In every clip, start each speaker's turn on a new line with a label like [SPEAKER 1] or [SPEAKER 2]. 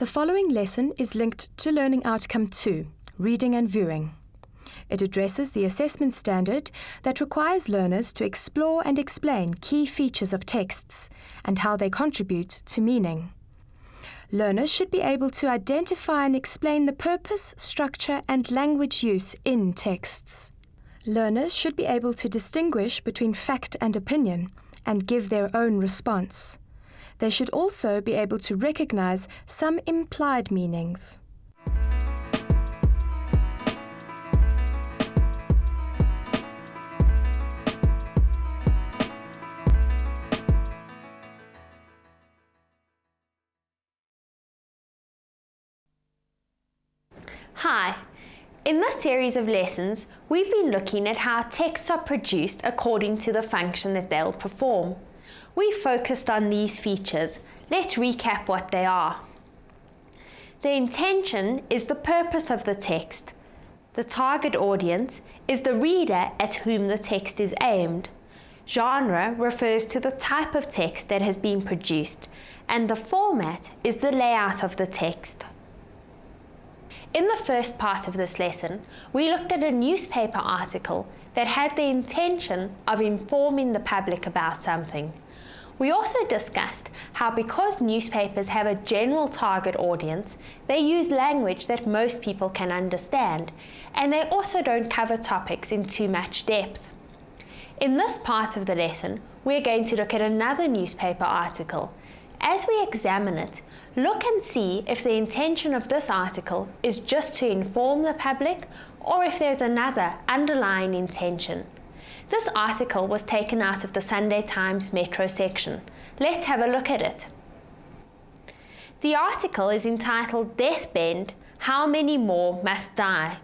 [SPEAKER 1] The following lesson is linked to Learning Outcome 2, Reading and Viewing. It addresses the assessment standard that requires learners to explore and explain key features of texts and how they contribute to meaning. Learners should be able to identify and explain the purpose, structure, and language use in texts. Learners should be able to distinguish between fact and opinion and give their own response. They should also be able to recognize some implied meanings.
[SPEAKER 2] Hi! In this series of lessons, we've been looking at how texts are produced according to the function that they'll perform. We focused on these features. Let's recap what they are. The intention is the purpose of the text. The target audience is the reader at whom the text is aimed. Genre refers to the type of text that has been produced, and the format is the layout of the text. In the first part of this lesson, we looked at a newspaper article that had the intention of informing the public about something. We also discussed how because newspapers have a general target audience, they use language that most people can understand, and they also don't cover topics in too much depth. In this part of the lesson, we're going to look at another newspaper article. As we examine it, look and see if the intention of this article is just to inform the public or if there's another underlying intention. This article was taken out of the Sunday Times Metro section. Let's have a look at it. The article is entitled "Death Bend, How Many More Must Die?"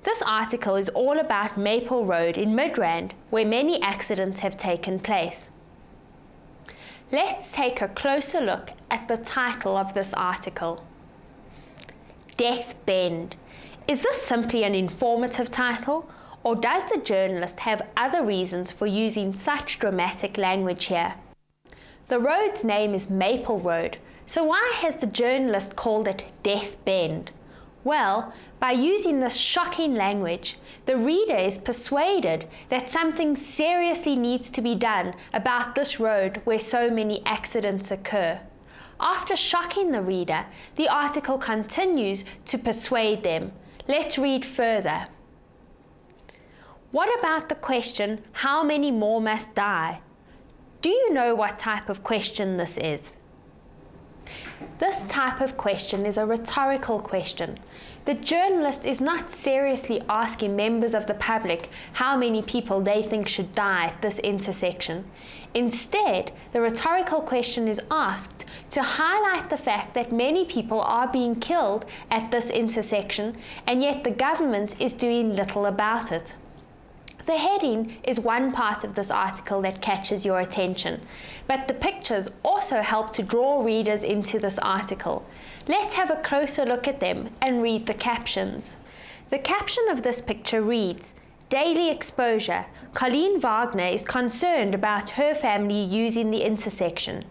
[SPEAKER 2] This article is all about Maple Road in Midrand, where many accidents have taken place. Let's take a closer look at the title of this article. Death Bend. Is this simply an informative title, or does the journalist have other reasons for using such dramatic language here? The road's name is Maple Road, so why has the journalist called it Death Bend? Well, by using this shocking language, the reader is persuaded that something seriously needs to be done about this road where so many accidents occur. After shocking the reader, the article continues to persuade them. Let's read further. What about the question, how many more must die? Do you know what type of question this is? This type of question is a rhetorical question. The journalist is not seriously asking members of the public how many people they think should die at this intersection. Instead, the rhetorical question is asked to highlight the fact that many people are being killed at this intersection, and yet the government is doing little about it. The heading is one part of this article that catches your attention, but the pictures also help to draw readers into this article. Let's have a closer look at them and read the captions. The caption of this picture reads, "Daily exposure. Colleen Wagner is concerned about her family using the intersection."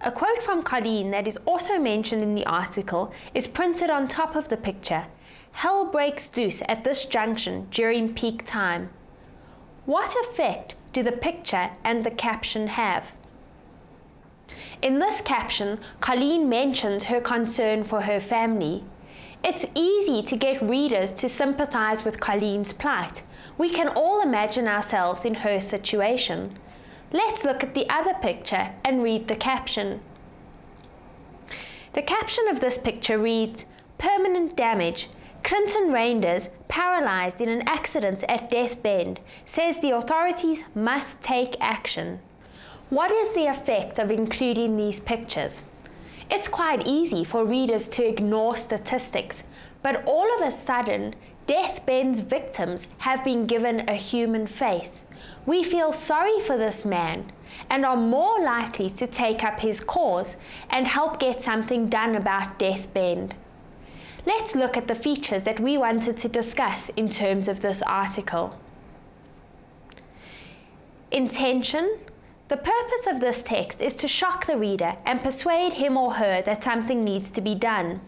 [SPEAKER 2] A quote from Colleen that is also mentioned in the article is printed on top of the picture. "Hell breaks loose at this junction during peak time." What effect do the picture and the caption have? In this caption, Colleen mentions her concern for her family. It's easy to get readers to sympathize with Colleen's plight. We can all imagine ourselves in her situation. Let's look at the other picture and read the caption. The caption of this picture reads, "Permanent damage. Clinton Reinders, paralyzed in an accident at Death Bend, says the authorities must take action." What is the effect of including these pictures? It's quite easy for readers to ignore statistics, but all of a sudden, Death Bend's victims have been given a human face. We feel sorry for this man and are more likely to take up his cause and help get something done about Death Bend. Let's look at the features that we wanted to discuss in terms of this article. Intention. The purpose of this text is to shock the reader and persuade him or her that something needs to be done.